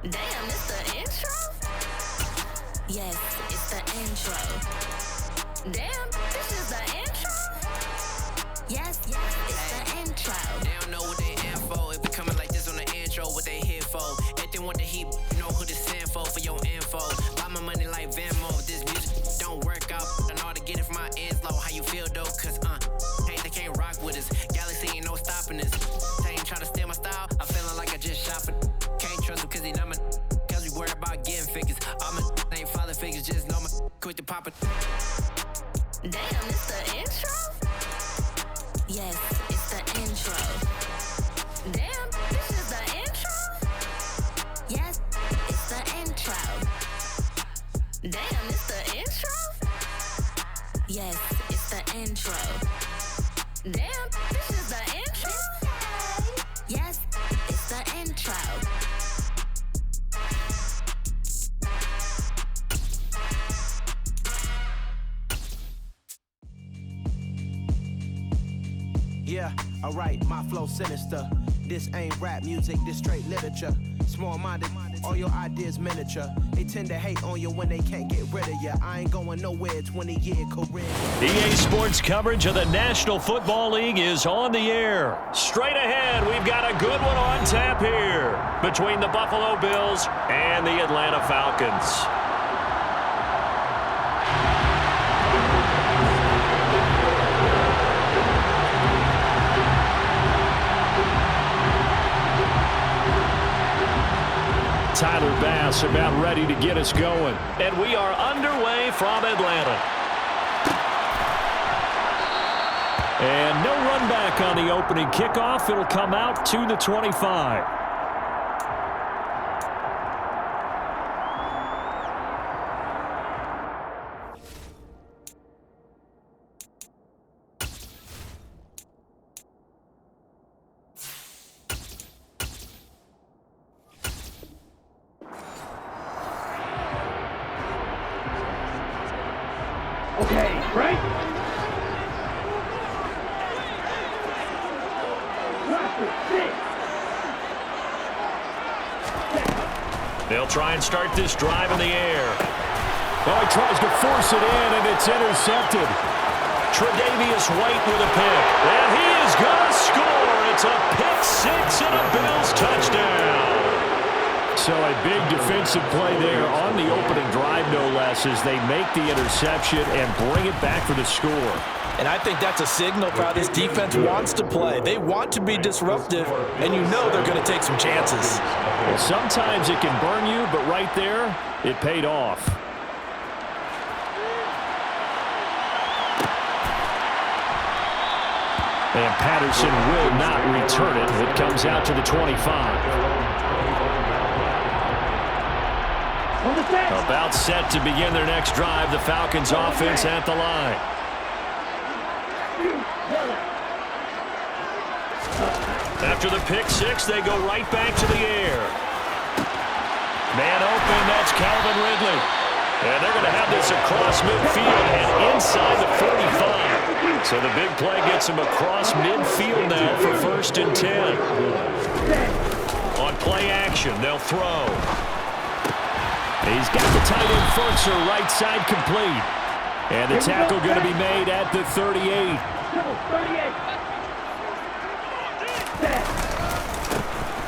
Damn, it's the intro? Yes, it's the intro. Damn, this is the intro? Yes, it's the intro. They don't know what they in for. If we coming like this on the intro, what they here for? If they want the heat, you know who to send for your info. Buy my money like Venmo. This music don't work out. I know how to get it from my ends low. How you feel though? Cause hey, they can't rock with us. Galaxy ain't no stopping us. They ain't trying to steal my style. I'm feeling like I just shot for. Can't trust them cause they not my. Cause we worried about getting figures. All my ain't father figures, just know my quick to pop it. Damn, it's the intro? Yes, it's the intro. Damn, this is the intro? Yes, it's the intro. Damn, it's the intro? Yes, it's the intro. Damn, this is the intro? Yes, it's the intro. Yeah, alright, my flow sinister. This ain't rap music, this straight literature. Small-minded, all your ideas miniature. They tend to hate on you when they can't get rid of you. I ain't going nowhere, 20-year career. EA Sports coverage of the National Football League is on the air. Straight ahead, we've got a good one on tap here between the Buffalo Bills and the Atlanta Falcons. Tyler Bass about ready to get us going. And we are underway from Atlanta. And no run back on the opening kickoff. It'll come out to the 25. They'll try and start this drive in the air. Oh, he tries to force it in, and it's intercepted. Tre'Davious White with a pick. And he is going to score. It's a pick six and a Bills touchdown. So a big defensive play there on the opening drive, no less, as they make the interception and bring it back for the score. And I think that's a signal for how this defense wants to play. They want to be disruptive, and you know they're going to take some chances. Well, sometimes it can burn you, but right there, it paid off. And Patterson will not return it. It comes out to the 25. About set to begin their next drive. The Falcons offense at the line. After the pick six, they go right back to the air. Man open, that's Calvin Ridley. And they're going to have this across midfield and inside the 45. So the big play gets him across midfield now for 1st and 10. On play action, they'll throw. He's got the tight end Furtzer right side complete. And the tackle going to be made at the 38.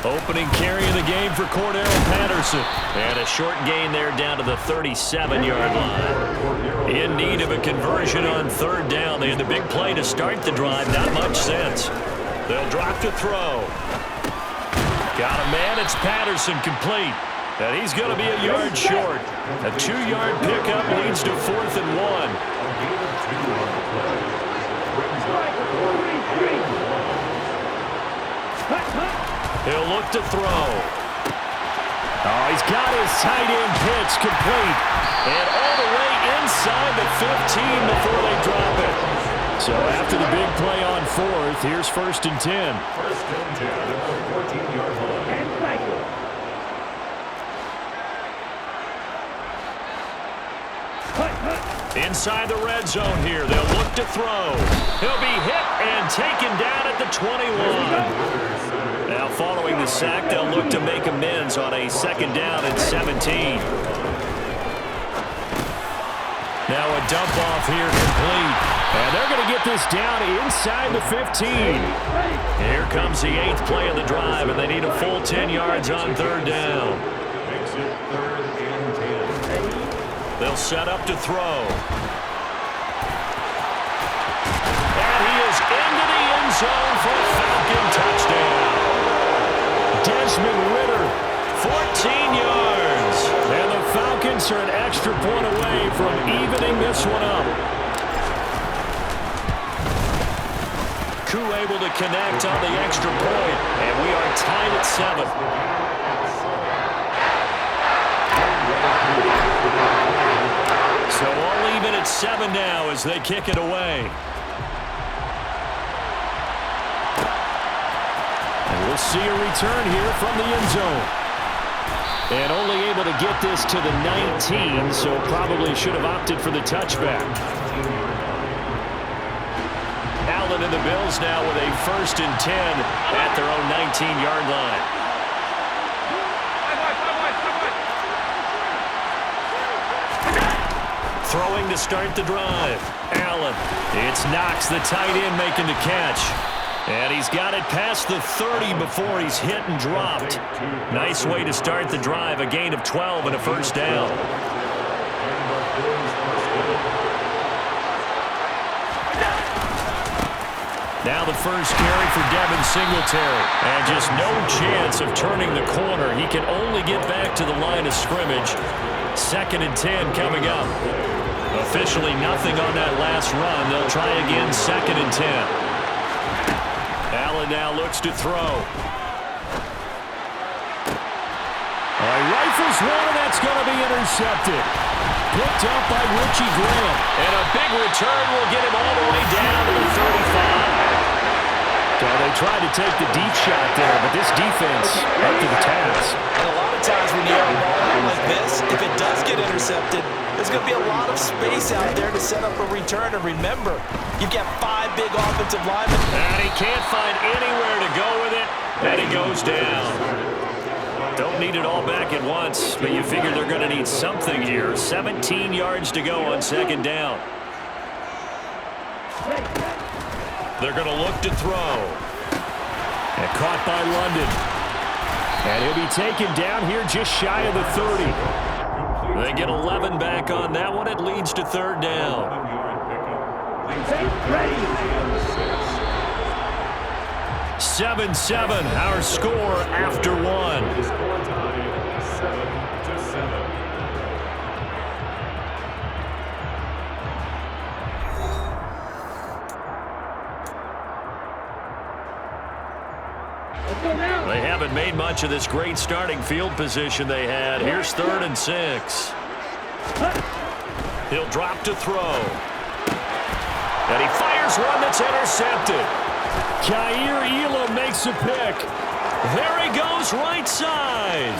Opening carry of the game for Cordero Patterson. And a short gain there down to the 37-yard line. In need of a conversion on 3rd down. They had the big play to start the drive. Not much sense. They'll drop to throw. Got a man. It's Patterson complete. And he's going to be a yard short. A 2-yard pickup leads to 4th and 1. He'll look to throw. Oh, he's got his tight end pitch complete. And all the way inside the 15 before they drop it. So after the big play on 4th, here's 1st and 10. 1st and 10 at the 14-yard line. Inside the red zone here. They'll look to throw. He'll be hit and taken down at the 21. Now following the sack. They'll look to make amends on a 2nd down and 17. Now a dump off here complete. And they're going to get this down inside the 15. Here comes the 8th play of the drive, and they need a full 10 yards on 3rd down. Makes it 3rd and 10. They'll set up to throw. And he is into the end zone for a Falcon touchdown. Desmond Ridder, 14 yards. And the Falcons are an extra point away from evening this one up. Koo able to connect on the extra point, and we are tied at 7. So all even at 7 now as they kick it away. And we'll see a return here from the end zone. And only able to get this to the 19, so probably should have opted for the touchback. Allen and the Bills now with a 1st and 10 at their own 19-yard line. Throwing to start the drive. Allen. It's Knox, the tight end, making the catch. And he's got it past the 30 before he's hit and dropped. Nice way to start the drive. A gain of 12 and a 1st down. Now the first carry for Devin Singletary. And just no chance of turning the corner. He can only get back to the line of scrimmage. 2nd and 10 coming up. Officially nothing on that last run. They'll try again 2nd and 10. Allen now looks to throw. Rifles one, and that's going to be intercepted. Picked up by Richie Graham. And a big return will get him all the way down to the 35. Well, they tried to take the deep shot there, but this defense up to the task. And a lot of times when you have a ball out like this, if it does get intercepted, there's going to be a lot of space out there to set up a return. And remember, you've got 5 big offensive linemen. And he can't find anywhere to go with it, and he goes down. Don't need it all back at once, but you figure they're going to need something here. 17 yards to go on 2nd down. They're going to look to throw. And caught by London. And he'll be taken down here just shy of the 30. They get 11 back on that one. It leads to 3rd down. 7-7, our score after 1. They haven't made much of this great starting field position they had. Here's 3rd and 6. He'll drop to throw. And he fires one that's intercepted. Kaiir Elam makes a pick. There he goes right side.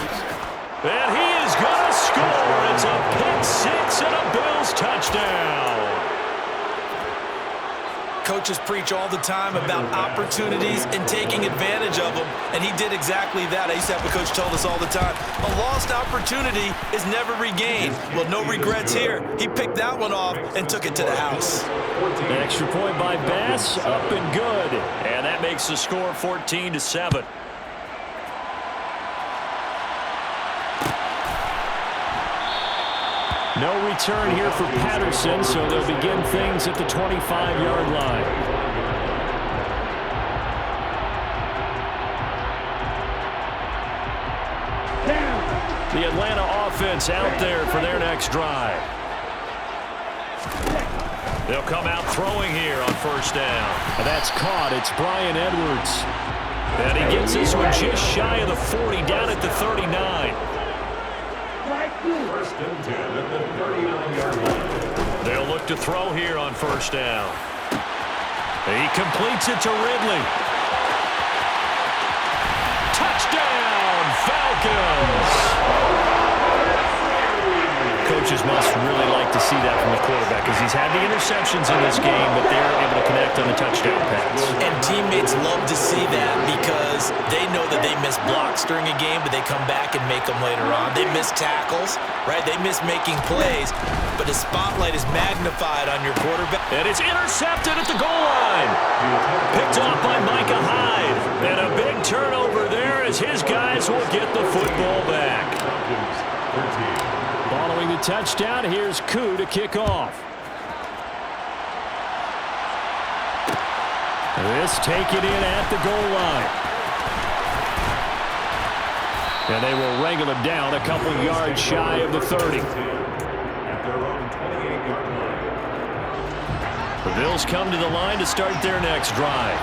And he is going to score. It's a pick 6 and a Bills touchdown. Coaches preach all the time about opportunities and taking advantage of them, and he did exactly that. I used to have a coach tell us all the time, a lost opportunity is never regained. Well, no regrets here. He picked that one off and took it to the house. An extra point by Bass, up and good. And that makes the score 14-7. No return here for Patterson, so they'll begin things at the 25-yard line. The Atlanta offense out there for their next drive. They'll come out throwing here on 1st down. And that's caught. It's Brian Edwards. And he gets this one just shy of the 40, down at the 39. 1st and 10 at the 39-yard line. They'll look to throw here on 1st down. He completes it to Ridley. Touchdown, Falcons! Coach coaches must really like to see that from the quarterback because he's had the interceptions in this game, but they're able to connect on the touchdown pass. And teammates love to see that because they know that they miss blocks during a game, but they come back and make them later on. They miss tackles, right? They miss making plays, but the spotlight is magnified on your quarterback. And it's intercepted at the goal line. Picked off by Micah Hyde. And a big turnover there as his guys will get the football back. Following the touchdown, here's Koo to kick off. This taken in at the goal line. And they will wrangle him down a couple yards shy of the 30. The Bills come to the line to start their next drive.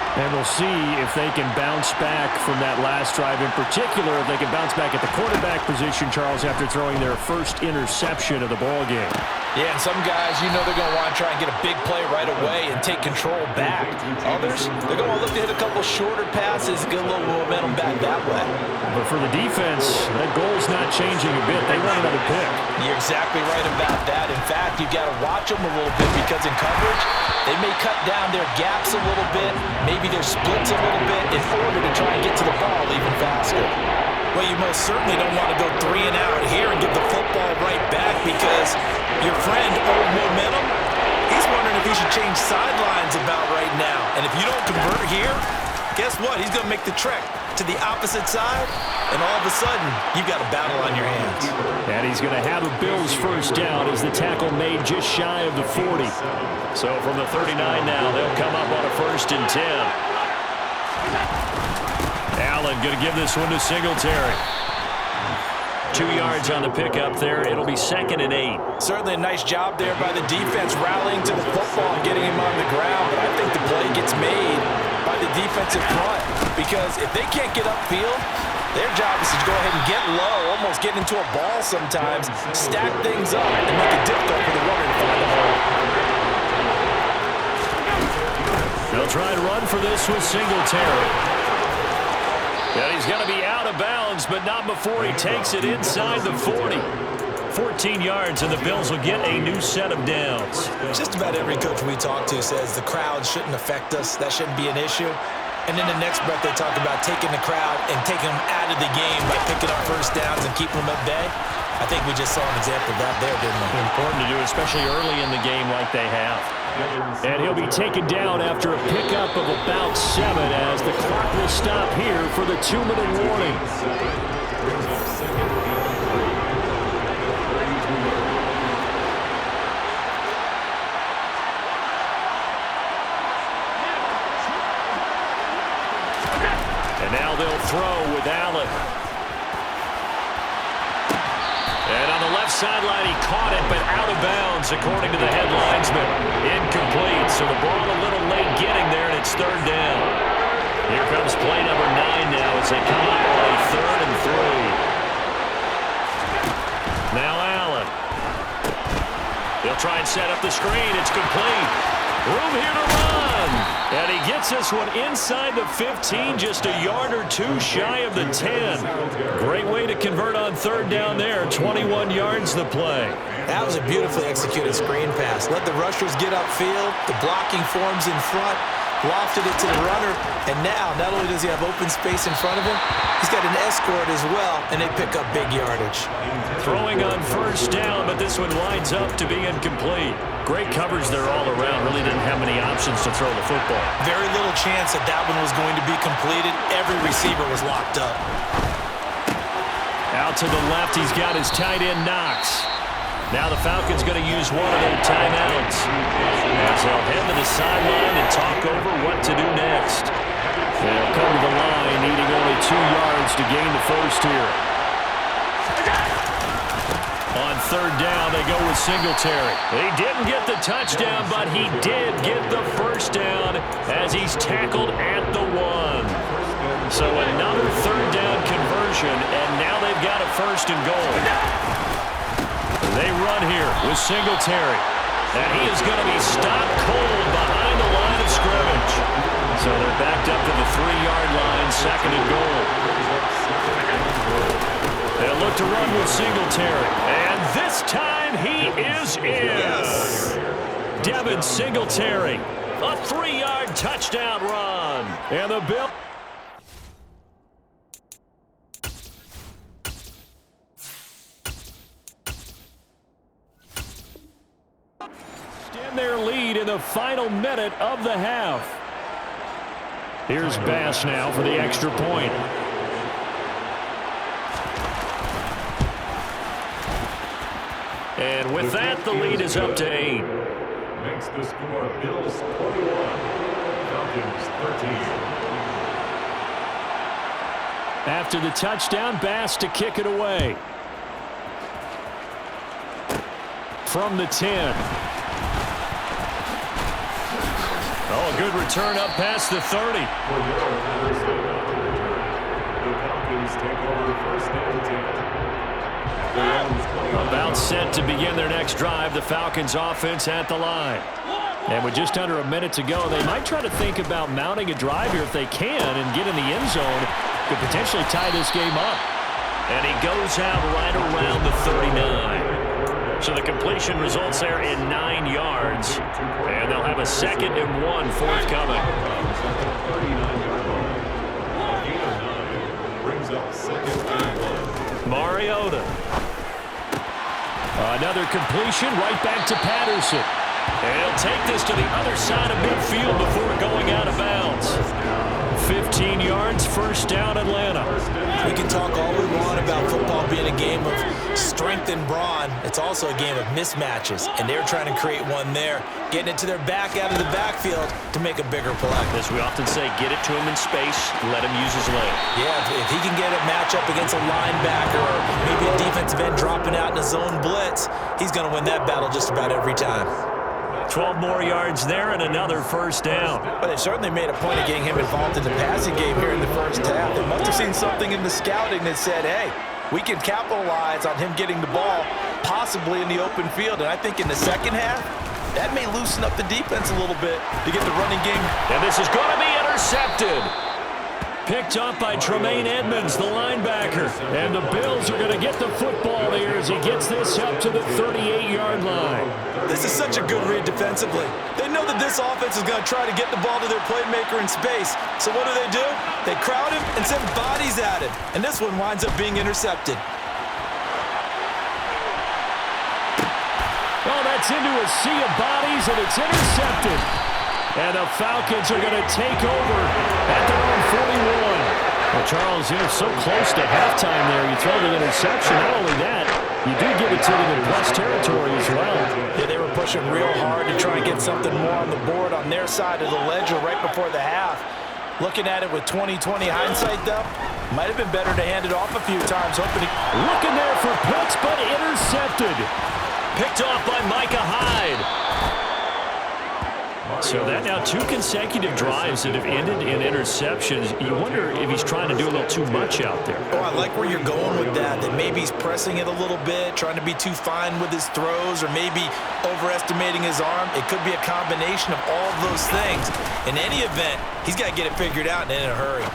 And we'll see if they can bounce back from that last drive. In particular, if they can bounce back at the quarterback position, Charles, after throwing their first interception of the ball game. Yeah, and some guys, you know they're going to want to try and get a big play right away and take control back. Others, they're going to look to hit a couple shorter passes, get a little momentum back that way. But for the defense, that goal's not changing a bit. They want another pick. You're exactly right about that. In fact, you've got to watch them a little bit because in coverage, they may cut down their gaps a little bit, maybe their splits a little bit in order to try and get to the ball even faster. Well, you most certainly don't want to go 3 and out here and give the football right back because your friend, old momentum, he's wondering if he should change sidelines about right now. And if you don't convert here, guess what? He's going to make the trek to the opposite side, and all of a sudden, you've got a battle on your hands. And he's going to have a Bills first down as the tackle made just shy of the 40. So from the 39 now, they'll come up on a 1st and 10. Allen going to give this one to Singletary. 2 yards on the pickup there. It'll be 2nd and 8. Certainly a nice job there by the defense rallying to the football and getting him on the ground, but I think the play gets made by the defensive front because if they can't get upfield, their job is to go ahead and get low, almost get into a ball sometimes, stack things up, and make it difficult for the runner to find the hole. They'll try to run for this with Singletary. And he's going to be out of bounds, but not before he takes it inside the 40. 14 yards, and the Bills will get a new set of downs. Just about every coach we talk to says the crowd shouldn't affect us. That shouldn't be an issue. And then the next breath they talk about taking the crowd and taking them out of the game by picking up first downs and keeping them at bay. I think we just saw an example of that there, didn't we? Important to do, especially early in the game like they have. And he'll be taken down after a pickup of about 7 as the clock will stop here for the 2-minute warning. And now they'll throw with Allen. And on the left sideline, he caught it, but out of bounds, according to the head linesman. Incomplete, so the ball a little late getting there, and it's 3rd down. Here comes play number 9 now as they come up on a 3rd and 3. Now Allen. He'll try and set up the screen. It's complete. Room here to run. And he gets this one inside the 15, just a yard or 2 shy of the 10. Great way to convert on 3rd down there. 21 yards the play. That was a beautifully executed screen pass. Let the rushers get upfield. The blocking forms in front. Lofted it to the runner. And now, not only does he have open space in front of him, he's got an escort as well, and they pick up big yardage. Throwing on 1st down, but this one winds up to be incomplete. Great coverage there all around. Really didn't have many options to throw the football. Very little chance that that one was going to be completed. Every receiver was locked up. Out to the left, he's got his tight end Knox. Now the Falcons going to use one of their timeouts as they'll head to the sideline and talk over what to do next. They'll come to the line, needing only 2 yards to gain the first here. On 3rd down, they go with Singletary. He didn't get the touchdown, but he did get the first down as he's tackled at the 1. So another 3rd down conversion, and now they've got a 1st and goal. They run here with Singletary. And he is going to be stopped cold behind the line of scrimmage. So they're backed up to the 3-yard line, 2nd and goal. They'll look to run with Singletary. And this time he is in. Yes. Devin Singletary, a 3-yard touchdown run. And the Bills. Extend their lead in the final minute of the half. Here's Bass now for the extra point. And with that, the lead is up to 8. Makes the score Bills 21, Falcons 13. After the touchdown, Bass to kick it away. From the 10. Oh, a good return up past the 30. The Falcons take over first and 10. About set to begin their next drive. The Falcons offense at the line. And with just under a minute to go, they might try to think about mounting a drive here if they can and get in the end zone. Could potentially tie this game up. And he goes out right around the 39. So the completion results there in 9 yards. And they'll have a 2nd and 1 forthcoming. Brings up 2nd and 1. Mariota. Another completion right back to Patterson. And he'll take this to the other side of midfield before going out of bounds. 15 yards, first down, Atlanta. We can talk all we want about football being a game of strength and brawn. It's also a game of mismatches, and they're trying to create one there, getting it to their back out of the backfield to make a bigger play. As we often say, get it to him in space, let him use his leg. Yeah, if he can get a matchup against a linebacker or maybe a defensive end dropping out in a zone blitz, he's going to win that battle just about every time. 12 more yards there and another first down. But they certainly made a point of getting him involved in the passing game here in the first half. They must have seen something in the scouting that said, hey, we can capitalize on him getting the ball possibly in the open field. And I think in the second half, that may loosen up the defense a little bit to get the running game. And this is going to be intercepted. Picked up by Tremaine Edmonds, the linebacker. And the Bills are going to get the football here as he gets this up to the 38-yard line. This is such a good read defensively. They know that this offense is going to try to get the ball to their playmaker in space. So what do? They crowd him and send bodies at him. And this one winds up being intercepted. Oh, that's into a sea of bodies, and it's intercepted. And the Falcons are going to take over at their own 41. Well, Charles, you're so close to halftime there. You throw the interception. Not only that, you do give it to them in plus territory as well. Yeah, they were pushing real hard to try and get something more on the board on their side of the ledger right before the half. Looking at it with 20/20 hindsight, though, might have been better to hand it off a few times, hoping to... Looking there for Pitts, but intercepted. Picked off by Micah Hyde. So that now 2 consecutive drives that have ended in interceptions. You wonder if he's trying to do a little too much out there. Oh, I like where you're going with that maybe he's pressing it a little bit, trying to be too fine with his throws, or maybe overestimating his arm. It could be a combination of all of those things. In any event, he's got to get it figured out and in a hurry.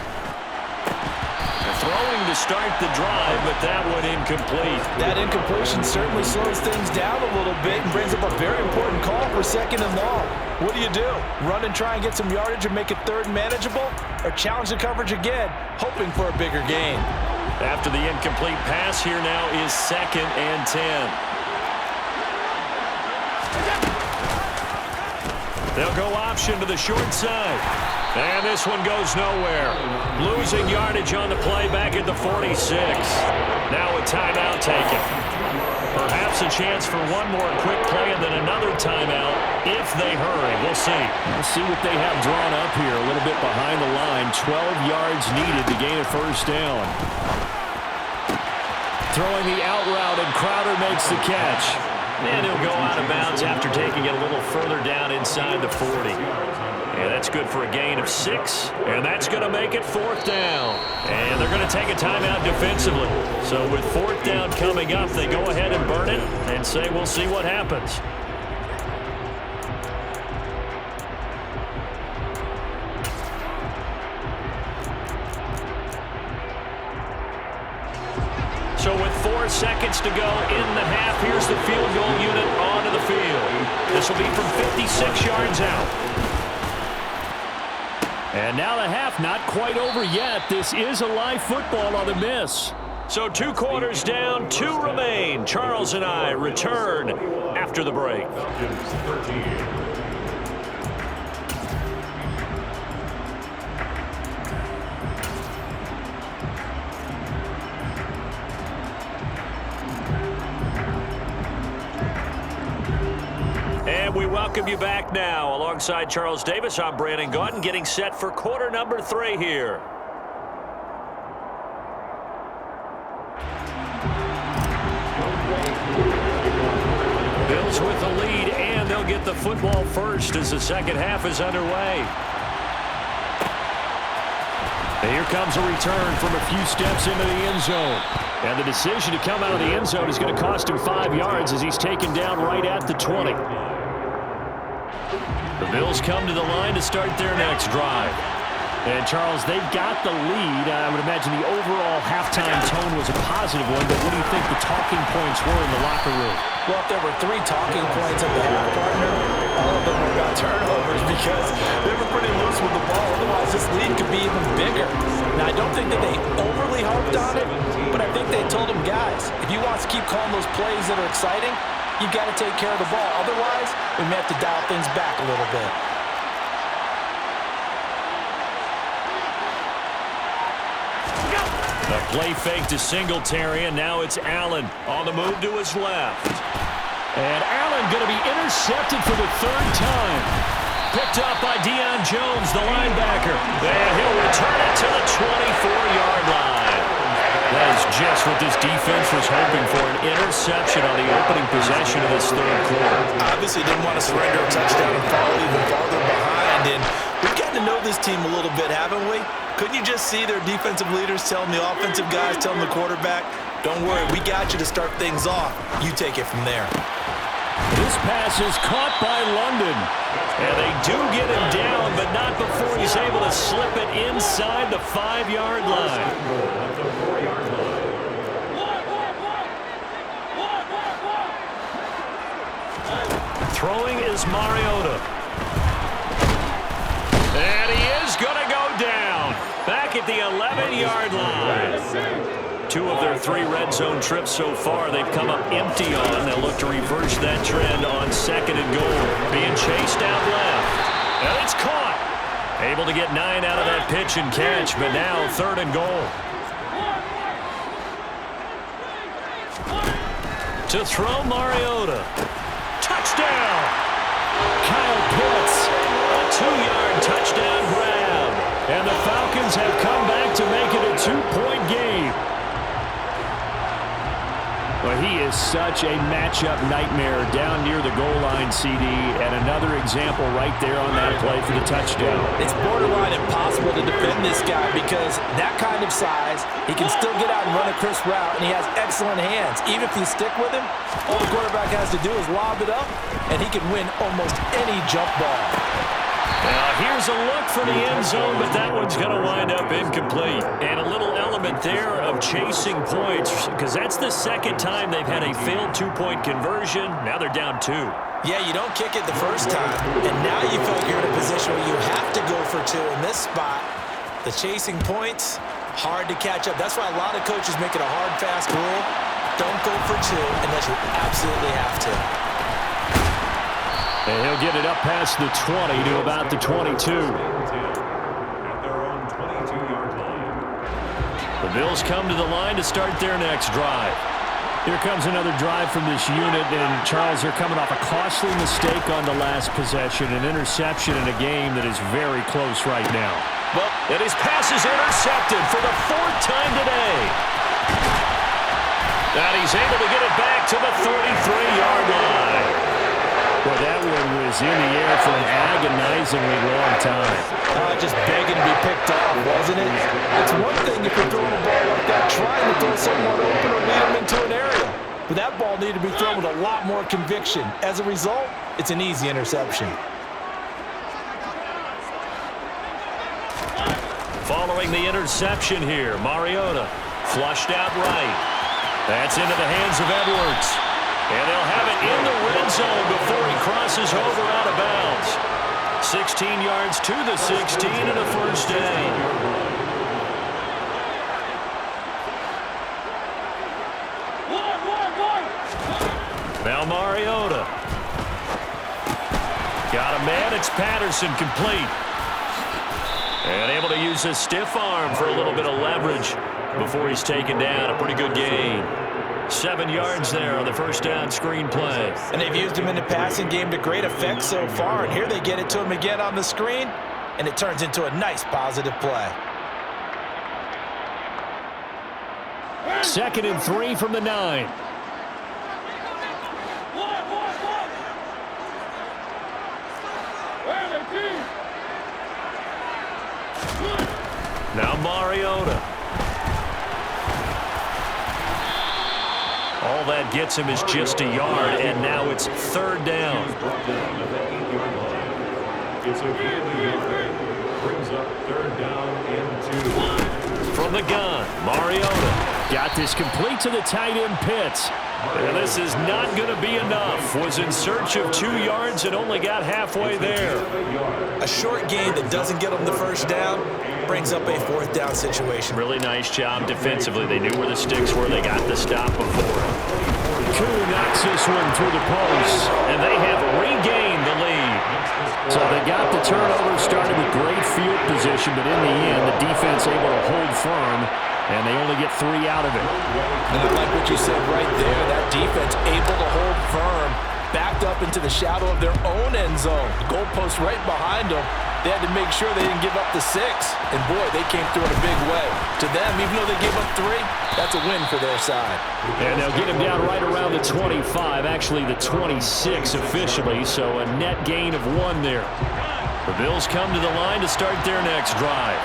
Throwing to start the drive, but that one incomplete. That incompletion certainly slows things down a little bit and brings up a very important call for 2nd and long. What do? Run and try and get some yardage and make it 3rd and manageable? Or challenge the coverage again, hoping for a bigger gain? After the incomplete pass, here now is 2nd and 10. They'll go option to the short side. And this one goes nowhere. Losing yardage on the play back at the 46. Now a timeout taken. Perhaps a chance for one more quick play and then another timeout if they hurry. We'll see. We'll see what they have drawn up here. A little bit behind the line. 12 yards needed to gain a first down. Throwing the out route, and Crowder makes the catch. And he'll go out of bounds after taking it a little further down inside the 40. And that's good for a gain of 6. And that's going to make it 4th down. And they're going to take a timeout defensively. So with 4th down coming up, they go ahead and burn it and say we'll see what happens. So with 4 seconds to go in the half, here's the field goal unit onto the field. This will be from 56 yards out. And now the half not quite over yet. This is a live football on the miss. So 2 quarters down, 2 remain. Charles and I return after the break. Falcons 13. And we welcome you back now. Alongside Charles Davis, I'm Brandon Gaudin, getting set for quarter number 3 here. Bills with the lead, and they'll get the football first as the second half is underway. And here comes a return from a few steps into the end zone. And the decision to come out of the end zone is going to cost him 5 yards as he's taken down right at the 20. The Bills come to the line to start their next drive. And, Charles, they've got the lead. I would imagine the overall halftime tone was a positive one, but what do you think the talking points were in the locker room? Well, if there were 3 talking points at the half, partner, all of them were about turnovers because they were pretty loose with the ball. Otherwise, this lead could be even bigger. Now, I don't think that they overly harped on it, but I think they told them, guys, if you want to keep calling those plays that are exciting, you've got to take care of the ball. Otherwise, we may have to dial things back a little bit. A play fake to Singletary, and now it's Allen on the move to his left. And Allen going to be intercepted for the 3rd time. Picked up by Deion Jones, the linebacker. And he'll return it to the 24-yard line. That is just what this defense was hoping for, an interception on the opening possession of this 3rd quarter. Obviously didn't want to surrender a touchdown and fall even farther behind. And we've gotten to know this team a little bit, haven't we? Couldn't you just see their defensive leaders telling the offensive guys, telling the quarterback, don't worry, we got you to start things off. You take it from there. This pass is caught by London. And they do get him down, but not before he's able to slip it inside the 5-yard line. Throwing is Mariota. And he is going to go down. Back at the 11-yard line. 2 of their 3 red zone trips so far they've come up empty on. They'll look to reverse that trend on 2nd and goal. Being chased out left. And it's caught. Able to get 9 out of that pitch and catch, but now 3rd and goal. To throw Mariota. Touchdown! Kyle Pitts, a 2-yard touchdown grab. And the Falcons have come back to make it a 2-point game. Well, he is such a matchup nightmare down near the goal line, CD, and another example right there on that play for the touchdown. It's borderline impossible to defend this guy because that kind of size, he can still get out and run a crisp route, and he has excellent hands. Even if you stick with him, all the quarterback has to do is lob it up, and he can win almost any jump ball. Now, here's a look for the end zone, but that one's going to wind up incomplete. And a little element there of chasing points, because that's the 2nd time they've had a failed 2-point conversion. Now they're down 2. Yeah, you don't kick it the first time, and now you feel like you're in a position where you have to go for 2 in this spot. The chasing points, hard to catch up. That's why a lot of coaches make it a hard, fast rule. Don't go for 2 unless you absolutely have to. And he'll get it up past the 20 to about the 22. At their own 22-yard line. The Bills come to the line to start their next drive. Here comes another drive from this unit, and Charles, they're coming off a costly mistake on the last possession, an interception in a game that is very close right now. Well, and his pass is intercepted for the 4th time today. And he's able to get it back to the 33-yard line. Well, that one was in the air for an agonizingly long time. Just begging to be picked off, wasn't it? It's one thing if you're throwing a ball like that, trying to throw someone open or lead them into an area. But that ball needed to be thrown with a lot more conviction. As a result, it's an easy interception. Following the interception here, Mariota flushed out right. That's into the hands of Edwards. And they'll have it in the red zone before he crosses over out of bounds. 16 yards to the 16 and a first down. Now Mariota. Got a man. It's Patterson complete. And able to use his stiff arm for a little bit of leverage before he's taken down. A pretty good gain. 7 yards there on the first down screen play. And they've used him in the passing game to great effect so far. And here they get it to him again on the screen. And it turns into a nice positive play. 2nd and 3 from the 9. Now Mariota. All that gets him is just a yard, and now it's 3rd down. It's a brings up 3rd down and 2. From the gun, Mariota. Got this complete to the tight end Pitts. And this is not going to be enough. Was in search of 2 yards and only got halfway there. A short gain that doesn't get them the first down brings up a 4th down situation. Really nice job defensively. They knew where the sticks were. They got the stop before. Koo knocks this one through the post, and they have regained the lead. So they got the turnover, started with great field position, but in the end, the defense able to hold firm, and they only get 3 out of it. And I like what you said right there. That defense able to hold firm, backed up into the shadow of their own end zone. The goalpost right behind them. They had to make sure they didn't give up the 6. And, boy, they came through in a big way. To them, even though they gave up 3, that's a win for their side. And they'll get him down right around the 25, actually the 26 officially, so a net gain of 1 there. The Bills come to the line to start their next drive.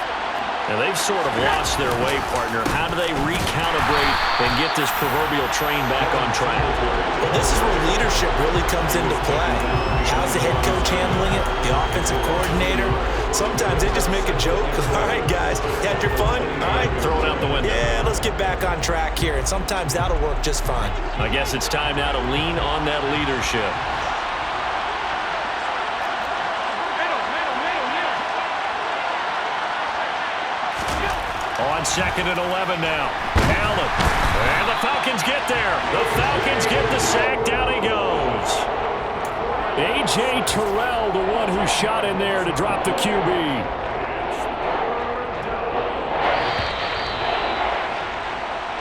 Now, they've sort of lost their way, partner. How do they recalibrate and get this proverbial train back on track? Well, this is where leadership really comes into play. How's the head coach handling it? The offensive coordinator? Sometimes they just make a joke. All right, guys, had your fun? All right. Throw it out the window. Yeah, let's get back on track here. And sometimes that'll work just fine. I guess it's time now to lean on that leadership. On 2nd and 11 now. Allen. And the Falcons get there. The Falcons get the sack. Down he goes. A.J. Terrell, the one who shot in there to drop the QB.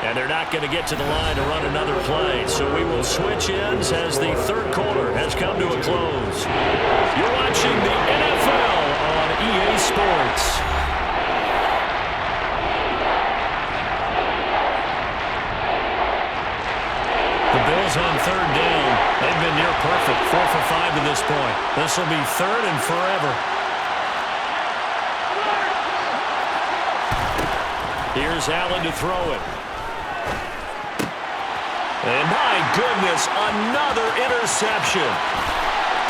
And they're not going to get to the line to run another play. So we will switch ends as the 3rd quarter has come to a close. You're watching the NFL on EA Sports. The Bills on 3rd down. They've been near perfect. 4 for 5 to this point. This will be 3rd and forever. Here's Allen to throw it. And my goodness, another interception.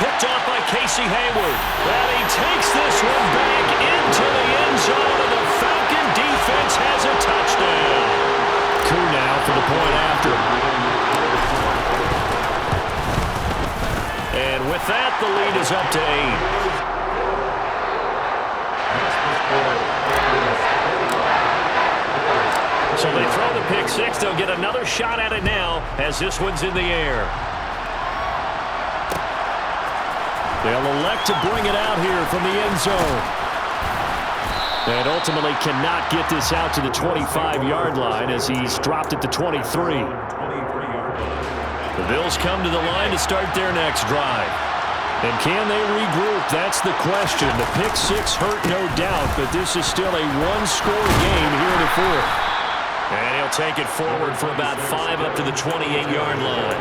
Picked off by Casey Hayward. And he takes this one back into the end zone, and the Falcon defense has a touchdown. Koo now for the point after. And with that, the lead is up to 8. So they throw the pick 6. They'll get another shot at it now as this one's in the air. They'll elect to bring it out here from the end zone. And ultimately cannot get this out to the 25-yard line as he's dropped it to 23. The Bills come to the line to start their next drive. And can they regroup? That's the question. The pick 6 hurt, no doubt, but this is still a one-score game here in the 4th. And he'll take it forward for about 5 up to the 28-yard line.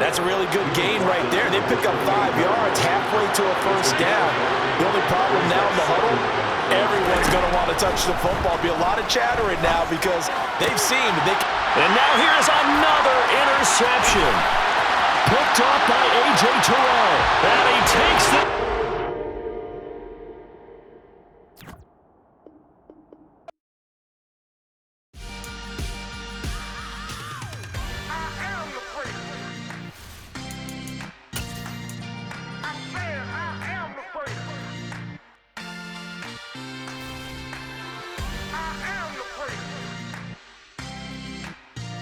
That's a really good gain right there. They pick up 5 yards halfway to a first down. The only problem now in the huddle, everyone's going to want to touch the football. Be a lot of chattering now because they've seen they. And now here's another interception. Picked off by A.J. Terrell. And he takes the...